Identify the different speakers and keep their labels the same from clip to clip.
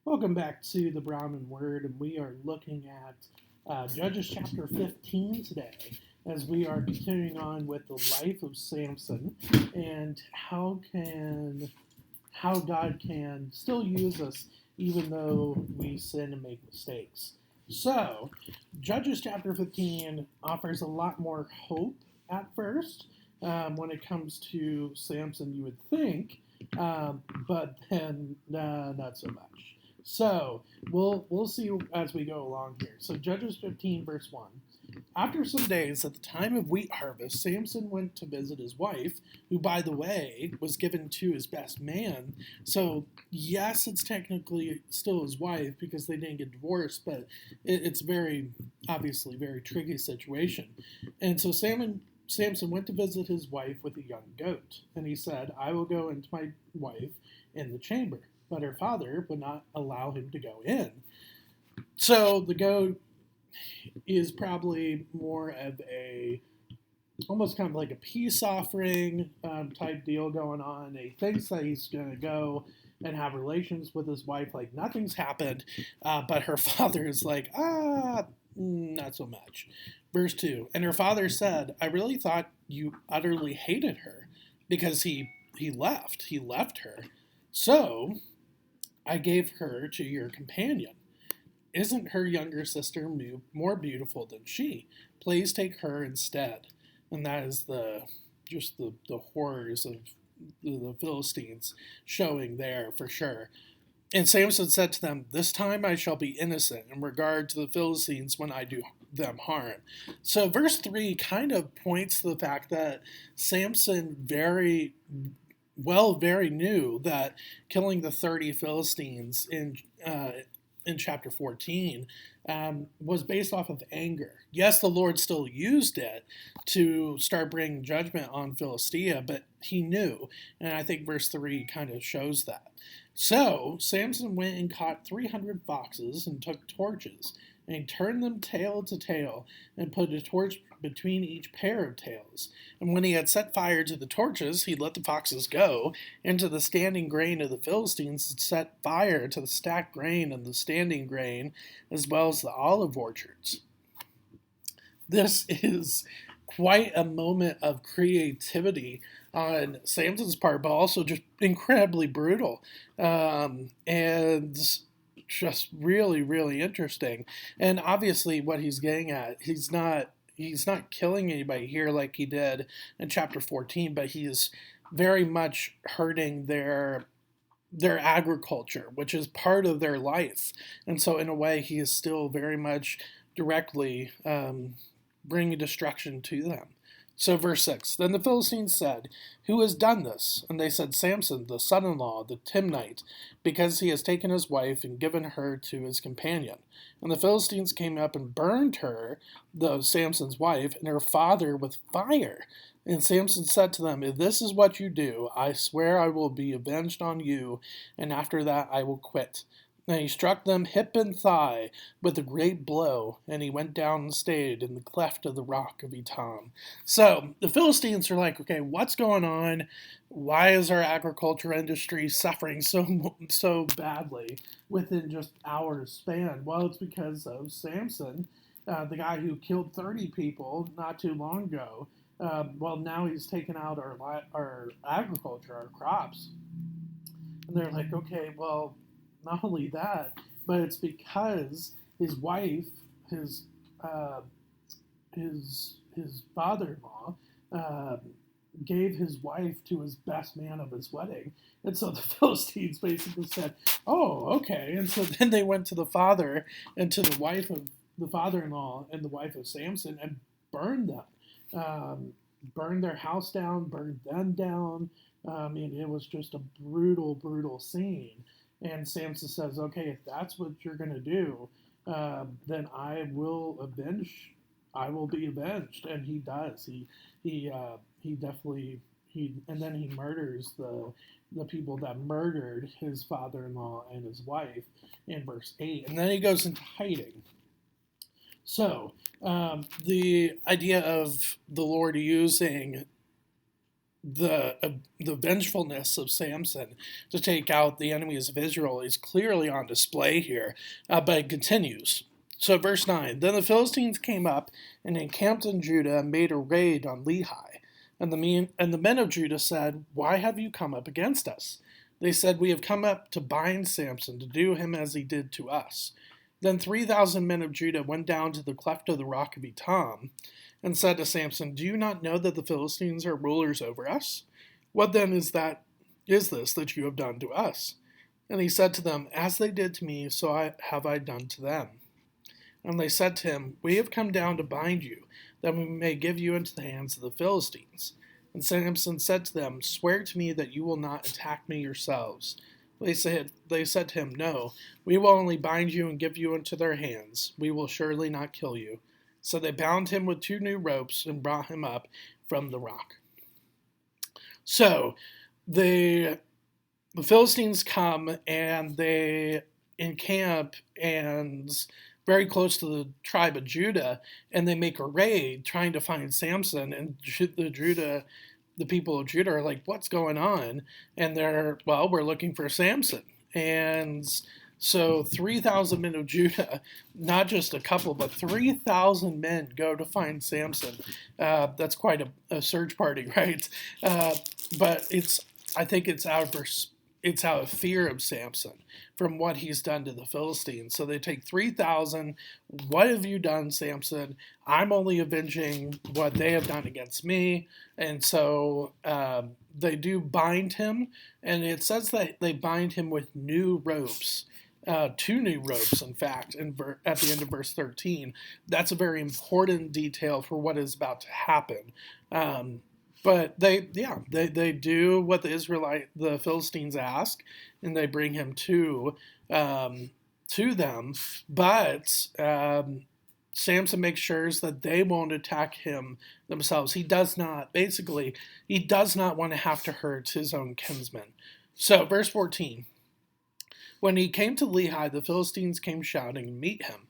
Speaker 1: Welcome back to the Brahmin Word, and we are looking at Judges chapter 15 today, as we are continuing on with the life of Samson and how God can still use us even though we sin and make mistakes. So, Judges chapter 15 offers a lot more hope at first when it comes to Samson, you would think, but then not so much. So we'll see as we go along here. So Judges 15 verse 1. After some days, at the time of wheat harvest, Samson went to visit his wife, who, by the way, was given to his best man. So, yes, it's technically still his wife because they didn't get divorced, but it's very, obviously, very tricky situation. And so Samson went to visit his wife with a young goat, and he said, I will go into my wife in the chamber. But her father would not allow him to go in. So the goat is probably more of a almost kind of like a peace offering type deal going on. He thinks that he's going to go and have relations with his wife like nothing's happened, but her father is like, not so much. Verse 2, and her father said, I really thought you utterly hated her because he left her. So I gave her to your companion. Isn't her younger sister more beautiful than she? Please take her instead. And that is the horrors of the Philistines showing there for sure. And Samson said to them, This time I shall be innocent in regard to the Philistines when I do them harm. So verse 3 kind of points to the fact that Samson very knew that killing the 30 Philistines in chapter 14 was based off of anger. Yes, the Lord still used it to start bringing judgment on Philistia, but he knew. And I think verse 3 kind of shows that. So Samson went and caught 300 foxes and took torches, and he turned them tail to tail and put a torch between each pair of tails. And when he had set fire to the torches, he let the foxes go into the standing grain of the Philistines and set fire to the stacked grain and the standing grain, as well as the olive orchards. This is quite a moment of creativity on Samson's part, but also just incredibly brutal. And just really, really interesting. And obviously, what he's getting at, he's not killing anybody here like he did in chapter 14, but he's very much hurting their agriculture, which is part of their life. And so, in a way, he is still very much directly bringing destruction to them. So, verse 6, Then the Philistines said, Who has done this? And they said, Samson, the son-in-law, the Timnite, because he has taken his wife and given her to his companion. And the Philistines came up and burned her, Samson's wife, and her father with fire. And Samson said to them, If this is what you do, I swear I will be avenged on you, and after that I will quit. And he struck them hip and thigh with a great blow, and he went down and stayed in the cleft of the rock of Etam. So the Philistines are like, okay, what's going on? Why is our agriculture industry suffering so badly within just hours span? Well, it's because of Samson, the guy who killed 30 people not too long ago. Well, now he's taken out our agriculture, our crops. And they're like, okay, well, not only that, but it's because his wife, his father-in-law, gave his wife to his best man of his wedding. And so the Philistines basically said, oh, okay. And so then they went to the father and to the wife of the father-in-law and the wife of Samson and burned them. Burned their house down, burned them down. And it was just a brutal, brutal scene. And Samson says, okay, if that's what you're going to do, then I will be avenged. And he does. He definitely, and then he murders the people that murdered his father-in-law and his wife in verse 8. And then he goes into hiding. So, the idea of the Lord using the vengefulness of Samson to take out the enemies of Israel is clearly on display here, but it continues. So, verse 9, then the Philistines came up and encamped in Judah and made a raid on Lehi. And the men of Judah said, why have you come up against us? They said, we have come up to bind Samson, to do him as he did to us. Then 3,000 men of Judah went down to the cleft of the rock of Etam and said to Samson, do you not know that the Philistines are rulers over us? What then is this that you have done to us? And he said to them, as they did to me, so have I done to them. And they said to him, we have come down to bind you, that we may give you into the hands of the Philistines. And Samson said to them, swear to me that you will not attack me yourselves. They said to him, no, we will only bind you and give you into their hands. We will surely not kill you. So they bound him with 2 new ropes and brought him up from the rock. So the Philistines come and they encamp and very close to the tribe of Judah, and they make a raid trying to find Samson. And the people of Judah are like, what's going on? And they're, well, we're looking for Samson. And so 3,000 men of Judah, not just a couple, but 3,000 men go to find Samson. That's quite a search party, right? But I think it's out of fear of Samson from what he's done to the Philistines. So they take 3,000. What have you done, Samson? I'm only avenging what they have done against me. And so they do bind him. And it says that they bind him with new ropes. 2 new ropes, in fact, at the end of verse 13. That's a very important detail for what is about to happen. But they do what the Philistines ask, and they bring him to them. But Samson makes sure that they won't attack him themselves. He does not want to have to hurt his own kinsmen. So, verse 14. When he came to Lehi, the Philistines came shouting to meet him.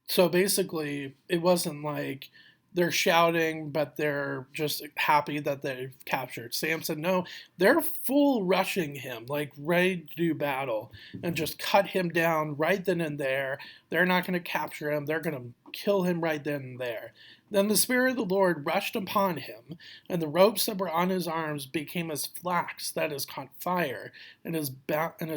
Speaker 1: So basically, it wasn't like they're shouting, but they're just happy that they've captured Samson. No, they're full rushing him, like ready to do battle and just cut him down right then and there. They're not going to capture him. They're going to kill him right then and there. Then the Spirit of the Lord rushed upon him, and the ropes that were on his arms became as flax that has caught fire, and his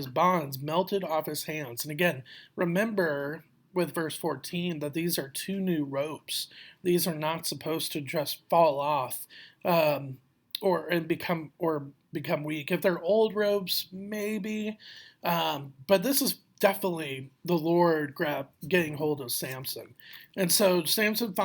Speaker 1: bonds melted off his hands. And again, remember with verse 14 that these are 2 new ropes. These are not supposed to just fall off or become weak. If they're old ropes, maybe, but this is definitely the Lord getting hold of Samson. And so Samson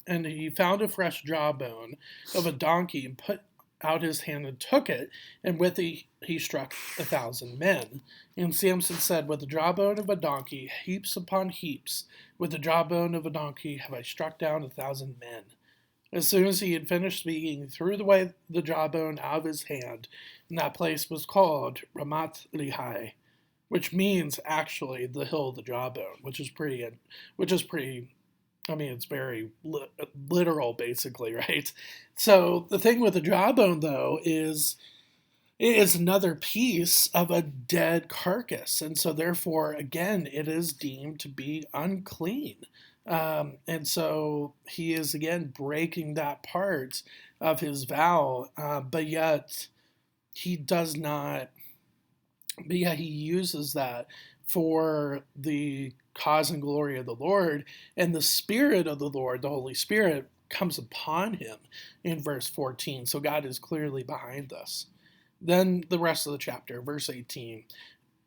Speaker 1: he found a fresh jawbone of a donkey and put out his hand and took it, and with it he struck 1,000 men. And Samson said, with the jawbone of a donkey, heaps upon heaps, with the jawbone of a donkey have I struck down 1,000 men. As soon as he had finished speaking, he threw the jawbone out of his hand, and that place was called Ramat Lehi, which means actually the hill of the jawbone, which is pretty. I mean, it's very literal, basically, right? So the thing with the jawbone, though, is it is another piece of a dead carcass, and so therefore, again, it is deemed to be unclean. And so he is again breaking that part of his vow, but yet he does not. But yeah, he uses that for the cause and glory of the Lord, and the Spirit of the Lord, the Holy Spirit, comes upon him in verse 14. So God is clearly behind this. Then the rest of the chapter, verse 18.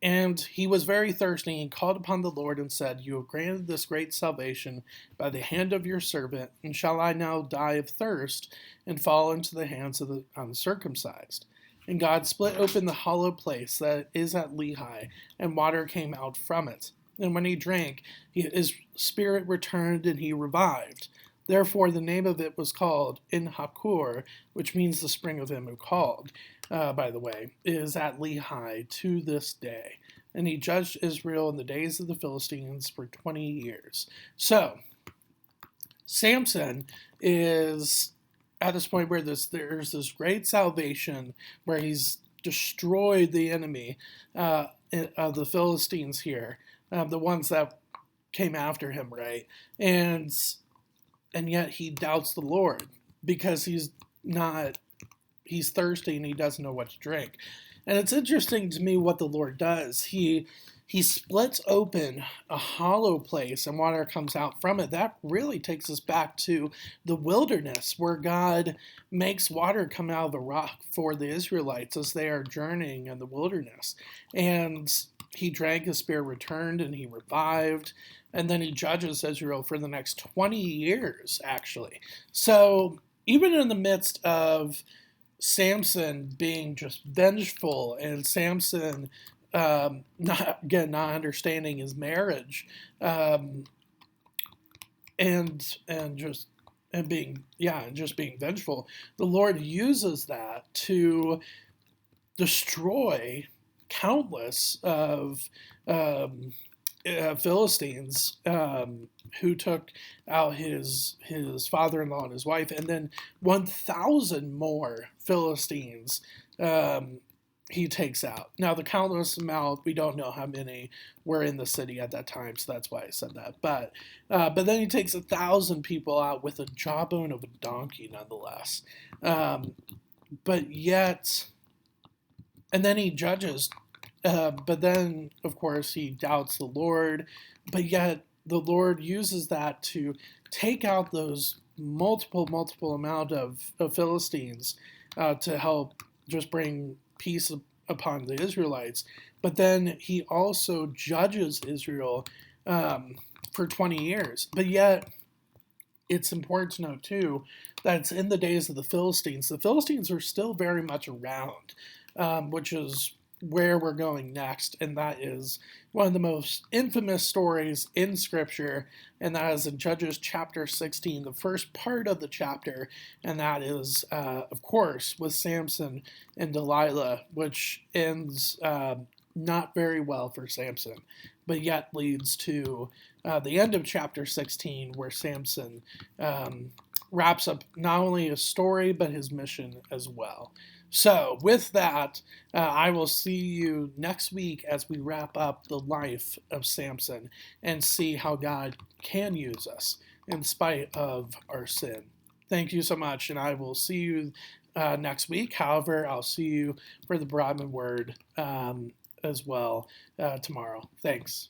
Speaker 1: And he was very thirsty and called upon the Lord and said, you have granted this great salvation by the hand of your servant, and shall I now die of thirst and fall into the hands of the uncircumcised? And God split open the hollow place that is at Lehi, and water came out from it. And when he drank, his spirit returned, and he revived. Therefore the name of it was called En Hakkore, which means the spring of him who called, by the way, is at Lehi to this day. And he judged Israel in the days of the Philistines for 20 years. So, Samson is at this point where there's this great salvation where he's destroyed the enemy of the Philistines here, the ones that came after him, right? And yet he doubts the Lord because he's thirsty and he doesn't know what to drink. And it's interesting to me what the Lord does. He splits open a hollow place and water comes out from it. That really takes us back to the wilderness where God makes water come out of the rock for the Israelites as they are journeying in the wilderness. And he drank, his spirit returned, and he revived. And then he judges Israel for the next 20 years, actually. So even in the midst of Samson being just vengeful and Samson not understanding his marriage, and just being vengeful, the Lord uses that to destroy countless of Philistines who took out his father-in-law and his wife, and then 1,000 more Philistines he takes out. Now, the countless amount, we don't know how many were in the city at that time, so that's why I said that. But then he takes 1,000 people out with a jawbone of a donkey, nonetheless. But yet, and then he judges. But then, of course, he doubts the Lord. But yet, the Lord uses that to take out those multiple amount of Philistines to help just bring peace upon the Israelites. But then he also judges Israel for 20 years. But yet, it's important to note, too, that it's in the days of the Philistines. The Philistines are still very much around, which is where we're going next, and that is one of the most infamous stories in Scripture, and that is in Judges chapter 16, the first part of the chapter, and that is, of course, with Samson and Delilah, which ends not very well for Samson, but yet leads to the end of chapter 16, where Samson wraps up not only his story, but his mission as well. So, with that, I will see you next week as we wrap up the life of Samson and see how God can use us in spite of our sin. Thank you so much, and I will see you next week. However, I'll see you for the Broadman Word as well tomorrow. Thanks.